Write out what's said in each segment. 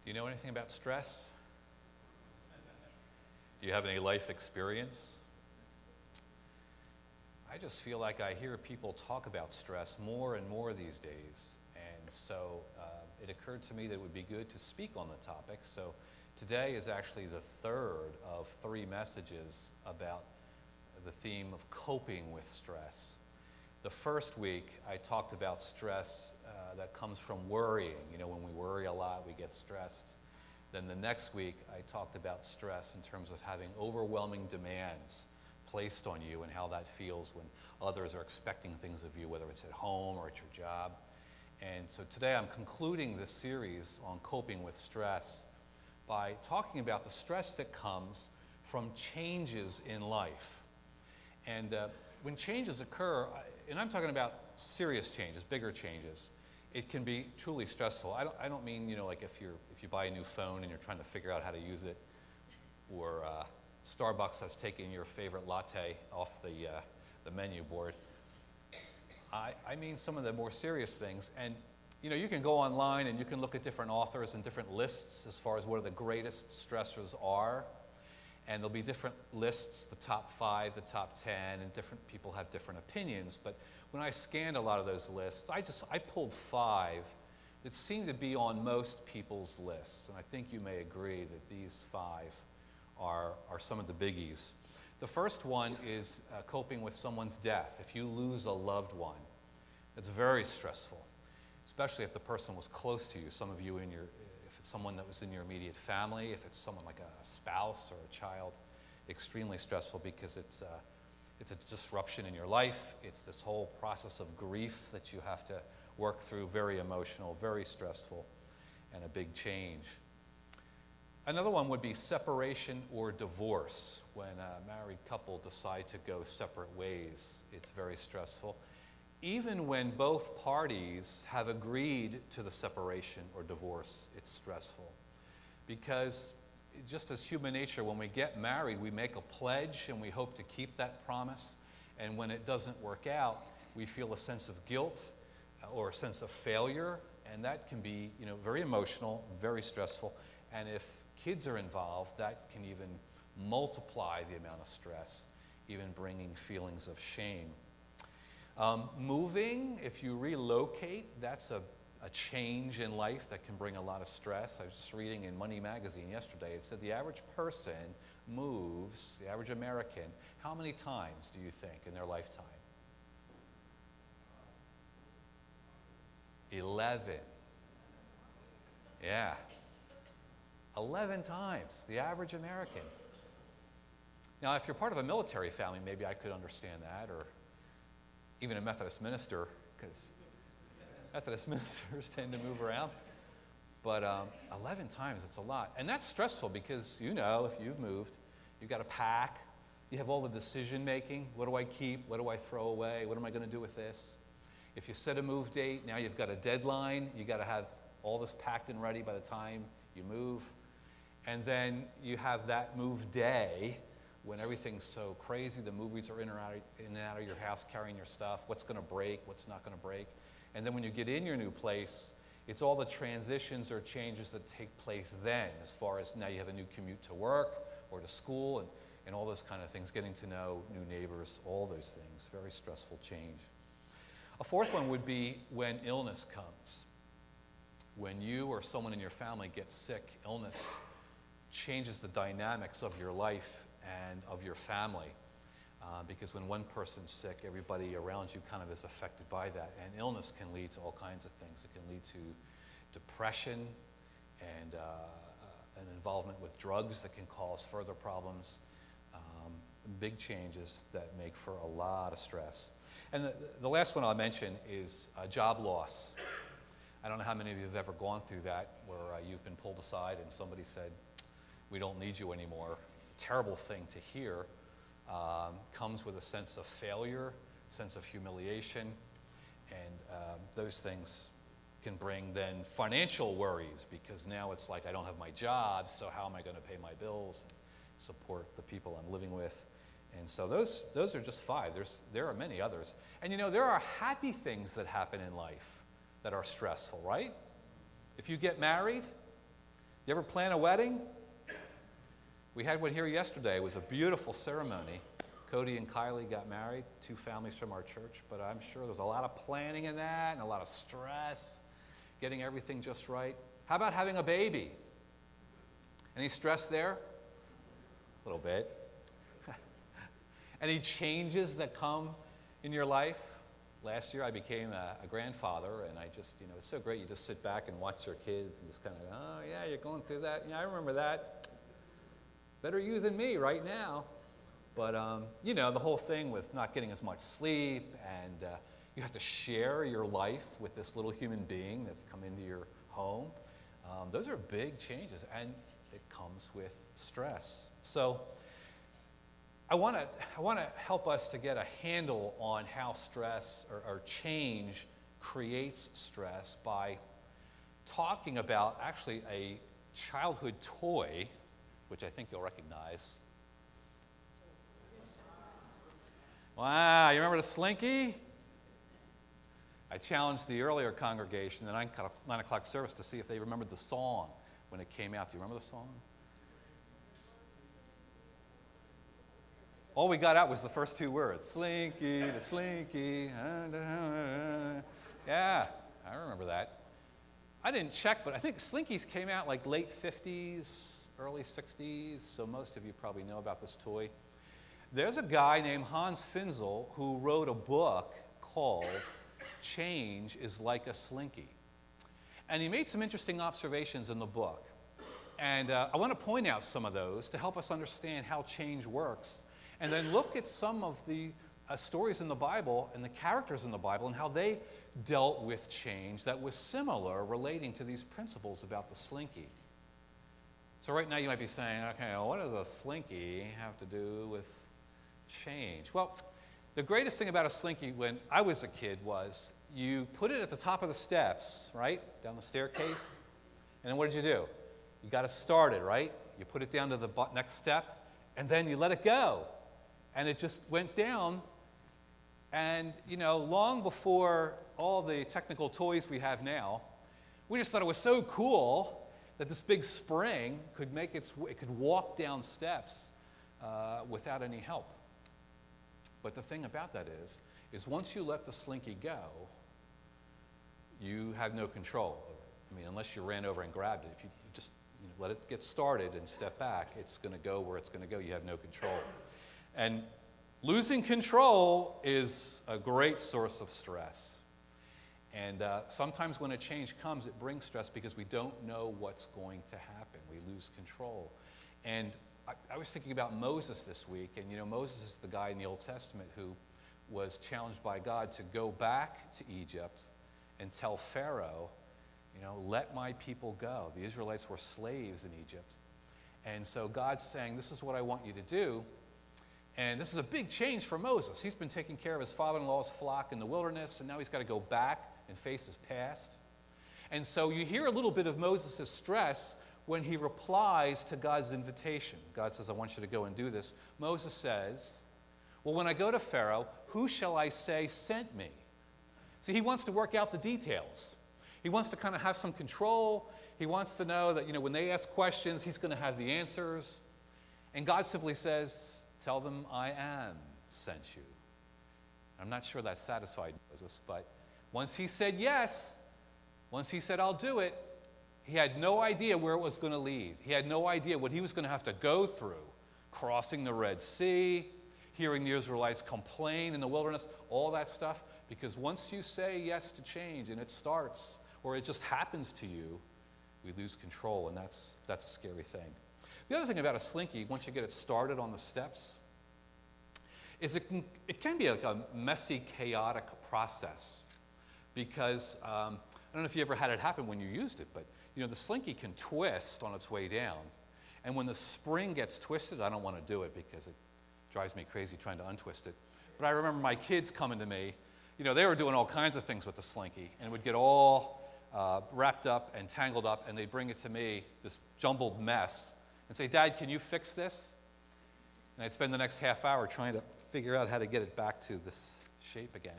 Do you know anything about stress? Do you have any life experience? I just feel like I hear people talk about stress more and more these days. And so it occurred to me that it would be good to speak on the topic. So today is actually the third of 3 messages about the theme of coping with stress. The first week I talked about stress that comes from worrying. You know, when we worry a lot, we get stressed. Then the next week I talked about stress in terms of having overwhelming demands placed on you and how that feels when others are expecting things of you, whether it's at home or at your job. And so today I'm concluding this series on coping with stress by talking about the stress that comes from changes in life. And when changes occur, and I'm talking about serious changes, bigger changes, it can be truly stressful. I don't mean, you know, like if you buy a new phone and you're trying to figure out how to use it, or Starbucks has taken your favorite latte off the menu board. I mean some of the more serious things. And you know, you can go online and you can look at different authors and different lists as far as what the greatest stressors are. And there'll be different lists, the top 5, the top 10, and different people have different opinions. But when I scanned a lot of those lists, I pulled 5 that seem to be on most people's lists. And I think you may agree that these 5 are some of the biggies. The first one is coping with someone's death. If you lose a loved one, it's very stressful, especially if the person was close to you. Some of you if it's someone that was in your immediate family, if it's someone like a spouse or a child, extremely stressful because it's a disruption in your life. It's this whole process of grief that you have to work through, very emotional, very stressful, and a big change. Another one would be separation or divorce. When a married couple decide to go separate ways, it's very stressful. Even when both parties have agreed to the separation or divorce, it's stressful. Because just as human nature, when we get married, we make a pledge and we hope to keep that promise. And when it doesn't work out, we feel a sense of guilt or a sense of failure. And that can be, you know, very emotional, very stressful. And if kids are involved, that can even multiply the amount of stress, even bringing feelings of shame. Moving, if you relocate, that's a change in life that can bring a lot of stress. I was just reading in Money Magazine yesterday. It said the average person moves, the average American, how many times do you think in their lifetime? 11. Yeah. 11 times, the average American. Now, if you're part of a military family, maybe I could understand that, or even a Methodist minister, because Methodist ministers tend to move around. But 11 times, it's a lot. And that's stressful because, you know, if you've moved, you've got to pack. You have all the decision making. What do I keep? What do I throw away? What am I going to do with this? If you set a move date, now you've got a deadline. You've got to have all this packed and ready by the time you move. And then you have that move day when everything's so crazy. The movies are in and out of your house carrying your stuff. What's going to break? What's not going to break? And then when you get in your new place, it's all the transitions or changes that take place then, as far as now you have a new commute to work or to school and all those kind of things, getting to know new neighbors, all those things. Very stressful change. A fourth one would be when illness comes. When you or someone in your family gets sick, illness changes the dynamics of your life and of your family. Because when one person's sick, everybody around you kind of is affected by that. And illness can lead to all kinds of things. It can lead to depression and an involvement with drugs that can cause further problems. Big changes that make for a lot of stress. And the last one I'll mention is job loss. I don't know how many of you have ever gone through that, where you've been pulled aside and somebody said, "We don't need you anymore." It's a terrible thing to hear. Comes with a sense of failure, sense of humiliation, and those things can bring then financial worries, because now it's like I don't have my job, so how am I going to pay my bills and support the people I'm living with? And so those are just 5. There are many others. And you know, there are happy things that happen in life that are stressful, right? If you get married, You ever plan a wedding? We had one here yesterday. It was a beautiful ceremony. Cody and Kylie got married, 2 families from our church, but I'm sure there was a lot of planning in that and a lot of stress, getting everything just right. How about having a baby? Any stress there? A little bit. Any changes that come in your life? Last year I became a grandfather, and I just, it's so great. You just sit back and watch your kids and just kind of, oh yeah, you're going through that. Yeah, I remember that. Better you than me right now. But, the whole thing with not getting as much sleep, and you have to share your life with this little human being that's come into your home. Those are big changes, and it comes with stress. So I want to help us to get a handle on how stress or change creates stress by talking about actually a childhood toy, which I think you'll recognize. Wow, you remember the Slinky? I challenged the earlier congregation, the 9 o'clock service, to see if they remembered the song when it came out. Do you remember the song? All we got out was the first 2 words. Slinky, the Slinky. Yeah, I remember that. I didn't check, but I think Slinkies came out like late 50s, early 60s, so most of you probably know about this toy. There's a guy named Hans Finzel who wrote a book called Change is Like a Slinky. And he made some interesting observations in the book. And I want to point out some of those to help us understand how change works, and then look at some of the stories in the Bible and the characters in the Bible and how they dealt with change that was similar, relating to these principles about the Slinky. So right now you might be saying, okay, well, what does a Slinky have to do with change? Well, the greatest thing about a Slinky when I was a kid was you put it at the top of the steps, right, down the staircase, and then what did you do? You got to start it, right? You put it down to the next step, and then you let it go. And it just went down, and, long before all the technical toys we have now, we just thought it was so cool that this big spring could it could walk down steps without any help. But the thing about that is once you let the Slinky go, you have no control over it. I mean, unless you ran over and grabbed it. If you just let it get started and step back, it's going to go where it's going to go. You have no control. And losing control is a great source of stress. And sometimes when a change comes, it brings stress because we don't know what's going to happen. We lose control. And I was thinking about Moses this week, and Moses is the guy in the Old Testament who was challenged by God to go back to Egypt and tell Pharaoh, let my people go. The Israelites were slaves in Egypt. And so God's saying, this is what I want you to do. And this is a big change for Moses. He's been taking care of his father-in-law's flock in the wilderness, and now he's got to go back and face his past. And so you hear a little bit of Moses' stress when he replies to God's invitation. God says, I want you to go and do this. Moses says, well, when I go to Pharaoh, who shall I say sent me? See, he wants to work out the details. He wants to kind of have some control. He wants to know that, when they ask questions, he's going to have the answers. And God simply says, tell them I am sent you. I'm not sure that satisfied Moses, but once he said yes, once he said I'll do it, he had no idea where it was going to lead. He had no idea what he was going to have to go through, crossing the Red Sea, hearing the Israelites complain in the wilderness, all that stuff. Because once you say yes to change and it starts, or it just happens to you, we lose control, and that's a scary thing. The other thing about a Slinky, once you get it started on the steps, is it can be like a messy, chaotic process. Because I don't know if you ever had it happen when you used it, but the Slinky can twist on its way down. And when the spring gets twisted, I don't want to do it because it drives me crazy trying to untwist it. But I remember my kids coming to me. They were doing all kinds of things with the Slinky, and it would get all wrapped up and tangled up, and they'd bring it to me, this jumbled mess, and say, Dad, can you fix this? And I'd spend the next half hour trying to figure out how to get it back to this shape again.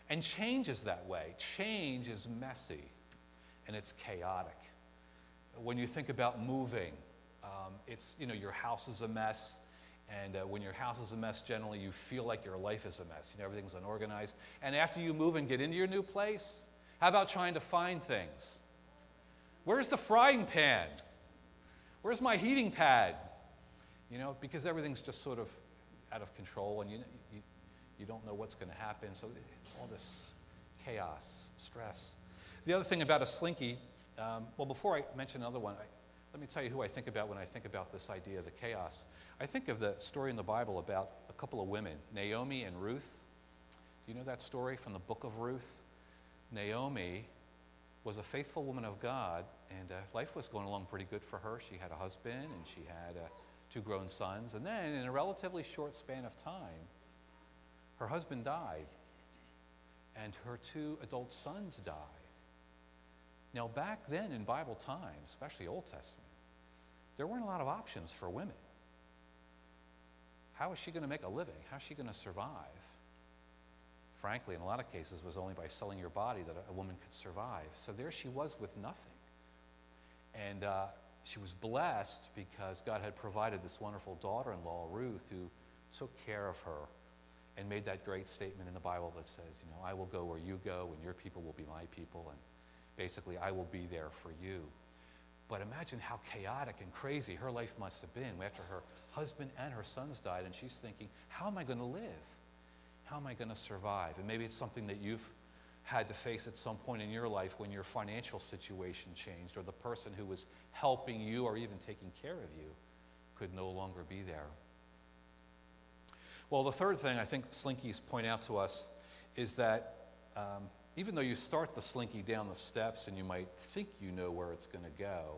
And change is that way. Change is messy, and it's chaotic. When you think about moving, it's, your house is a mess. And when your house is a mess, generally you feel like your life is a mess. Everything's unorganized. And after you move and get into your new place, how about trying to find things? Where's the frying pan? Where's my heating pad? Because everything's just sort of out of control, and you don't know what's going to happen. So it's all this chaos, stress. The other thing about a slinky, before I mention another one, let me tell you who I think about when I think about this idea of the chaos. I think of the story in the Bible about a couple of women, Naomi and Ruth. Do you know that story from the book of Ruth? Naomi was a faithful woman of God, and life was going along pretty good for her. She had a husband, and she had 2 grown sons. And then, in a relatively short span of time, her husband died, and her 2 adult sons died. Now, back then in Bible times, especially Old Testament, there weren't a lot of options for women. How is she going to make a living? How is she going to survive? Frankly, in a lot of cases, it was only by selling your body that a woman could survive. So there she was with nothing. And she was blessed because God had provided this wonderful daughter-in-law, Ruth, who took care of her and made that great statement in the Bible that says, I will go where you go and your people will be my people, and basically I will be there for you. But imagine how chaotic and crazy her life must have been after her husband and her sons died, and she's thinking, how am I going to live? How am I going to survive? And maybe it's something that you've had to face at some point in your life when your financial situation changed, or the person who was helping you or even taking care of you could no longer be there. Well, the third thing I think slinkies point out to us is that even though you start the slinky down the steps and you might think you know where it's going to go,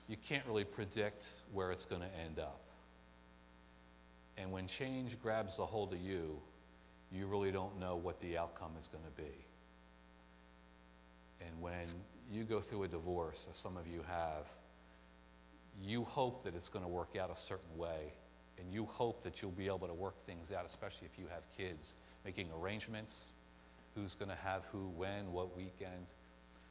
you can't really predict where it's going to end up. And when change grabs a hold of you, you really don't know what the outcome is going to be. And when you go through a divorce, as some of you have, you hope that it's going to work out a certain way, and you hope that you'll be able to work things out, especially if you have kids, making arrangements, who's going to have who, when, what weekend,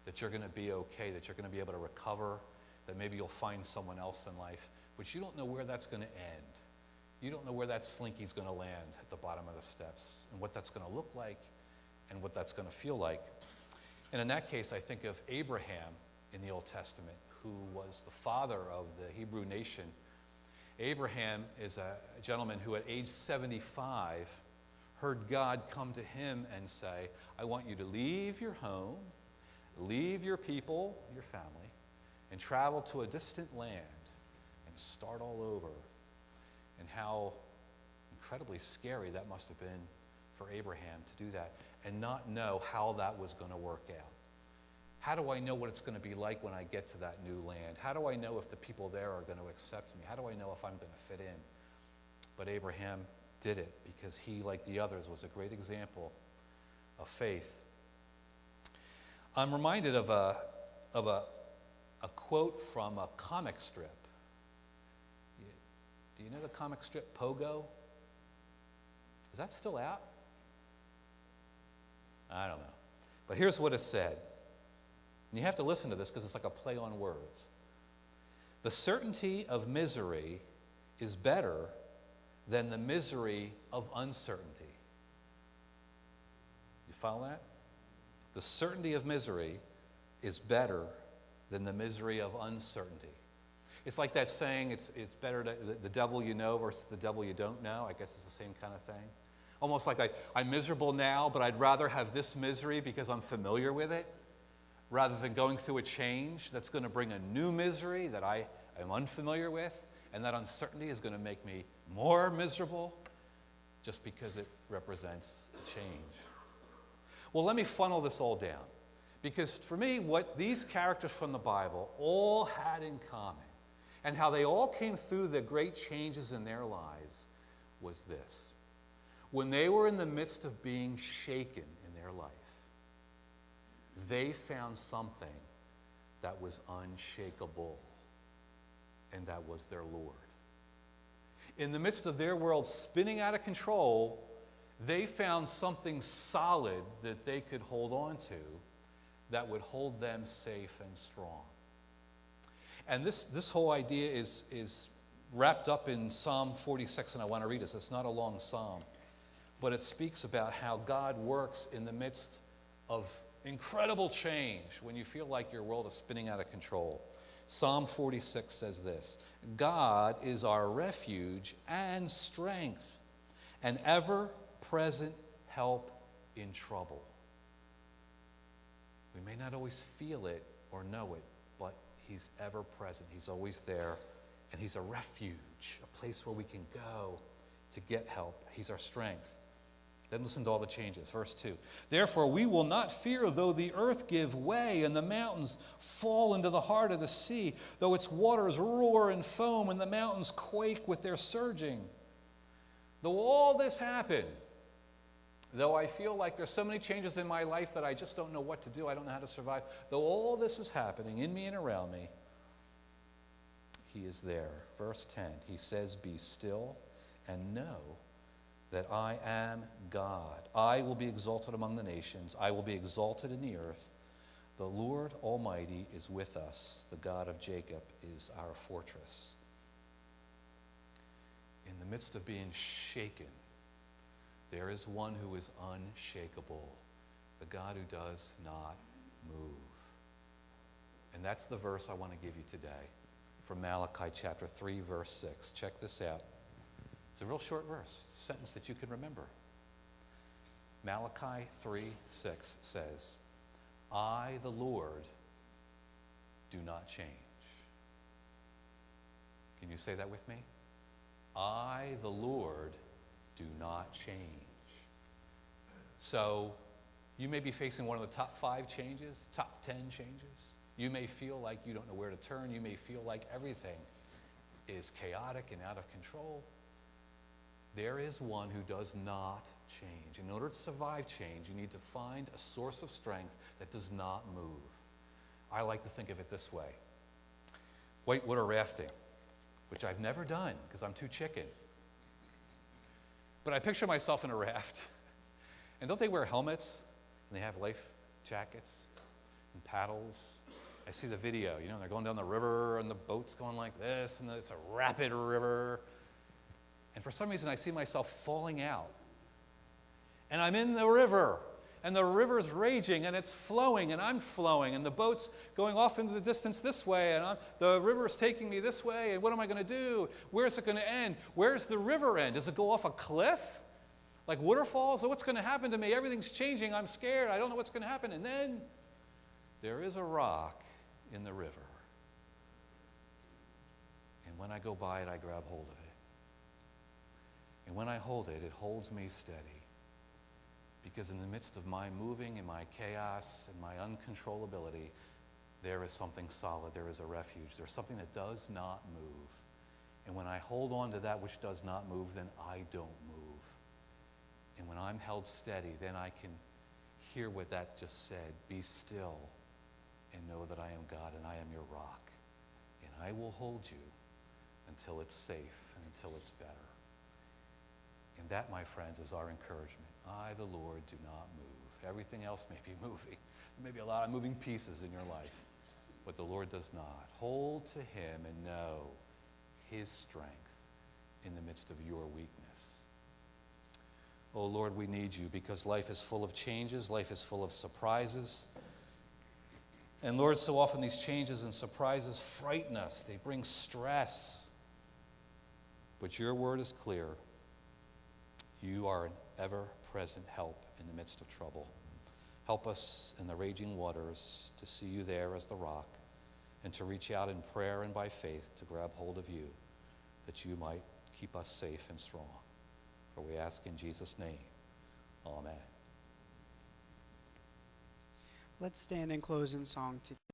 that you're going to be okay, that you're going to be able to recover, that maybe you'll find someone else in life, but you don't know where that's going to end. You don't know where that slinky's going to land at the bottom of the steps, and what that's going to look like, and what that's going to feel like. And in that case, I think of Abraham in the Old Testament, who was the father of the Hebrew nation. Abraham is a gentleman who at age 75 heard God come to him and say, I want you to leave your home, leave your people, your family, and travel to a distant land and start all over. And how incredibly scary that must have been for Abraham to do that and not know how that was going to work out. How do I know what it's going to be like when I get to that new land? How do I know if the people there are going to accept me? How do I know if I'm going to fit in? But Abraham did it because he, like the others, was a great example of faith. I'm reminded of a quote from a comic strip. Do you know the comic strip Pogo? Is that still out? I don't know. But here's what it said. And you have to listen to this because it's like a play on words. The certainty of misery is better than the misery of uncertainty. You follow that? The certainty of misery is better than the misery of uncertainty. It's like that saying, it's better the devil you know versus the devil you don't know. I guess it's the same kind of thing. Almost like I'm miserable now, but I'd rather have this misery because I'm familiar with it, rather than going through a change that's going to bring a new misery that I am unfamiliar with, and that uncertainty is going to make me more miserable just because it represents a change. Well, let me funnel this all down, because for me, what these characters from the Bible all had in common, and how they all came through the great changes in their lives, was this. When they were in the midst of being shaken in their life, they found something that was unshakable, and that was their Lord. In the midst of their world spinning out of control, they found something solid that they could hold on to that would hold them safe and strong. And this whole idea is wrapped up in Psalm 46, and I want to read this. It's not a long psalm, but it speaks about how God works in the midst of incredible change when you feel like your world is spinning out of control. Psalm 46 says this: God is our refuge and strength, an ever-present help in trouble. We may not always feel it or know it, but he's ever present. He's always there, and he's a refuge, a place where we can go to get help. He's our strength. Then listen to all the changes. Verse 2. Therefore we will not fear though the earth give way and the mountains fall into the heart of the sea, though its waters roar and foam and the mountains quake with their surging. Though all this happen, though I feel like there's so many changes in my life that I just don't know what to do, I don't know how to survive, though all this is happening in me and around me, he is there. Verse 10, he says, be still and know that I am God. I will be exalted among the nations. I will be exalted in the earth. The Lord Almighty is with us. The God of Jacob is our fortress. In the midst of being shaken, there is one who is unshakable, the God who does not move. And that's the verse I want to give you today from Malachi chapter 3, verse 6. Check this out. It's a real short verse, a sentence that you can remember. Malachi 3:6 says, I, the Lord, do not change. Can you say that with me? I, the Lord, do not change. So you may be facing one of the top 5 changes, top 10 changes. You may feel like you don't know where to turn. You may feel like everything is chaotic and out of control. There is one who does not change. In order to survive change, you need to find a source of strength that does not move. I like to think of it this way. Whitewater rafting, which I've never done because I'm too chicken. But I picture myself in a raft. And don't they wear helmets? And they have life jackets and paddles. I see the video, they're going down the river and the boat's going like this and it's a rapid river. And for some reason, I see myself falling out. And I'm in the river, and the river's raging, and it's flowing, and I'm flowing, and the boat's going off into the distance this way, and the river's taking me this way, and what am I going to do? Where's it going to end? Where's the river end? Does it go off a cliff? Like waterfalls? So what's going to happen to me? Everything's changing. I'm scared. I don't know what's going to happen. And then there is a rock in the river. And when I go by it, I grab hold of it. And when I hold it, it holds me steady. Because in the midst of my moving and my chaos and my uncontrollability, there is something solid. There is a refuge. There's something that does not move. And when I hold on to that which does not move, then I don't move. And when I'm held steady, then I can hear what that just said. Be still and know that I am God and I am your rock. And I will hold you until it's safe and until it's better. And that, my friends, is our encouragement. I, the Lord, do not move. Everything else may be moving. There may be a lot of moving pieces in your life, but the Lord does not. Hold to him and know his strength in the midst of your weakness. Oh, Lord, we need you because life is full of changes. Life is full of surprises. And Lord, so often these changes and surprises frighten us. They bring stress. But your word is clear. You are an ever-present help in the midst of trouble. Help us in the raging waters to see you there as the rock and to reach out in prayer and by faith to grab hold of you, that you might keep us safe and strong. For we ask in Jesus' name, amen. Let's stand and close in song together.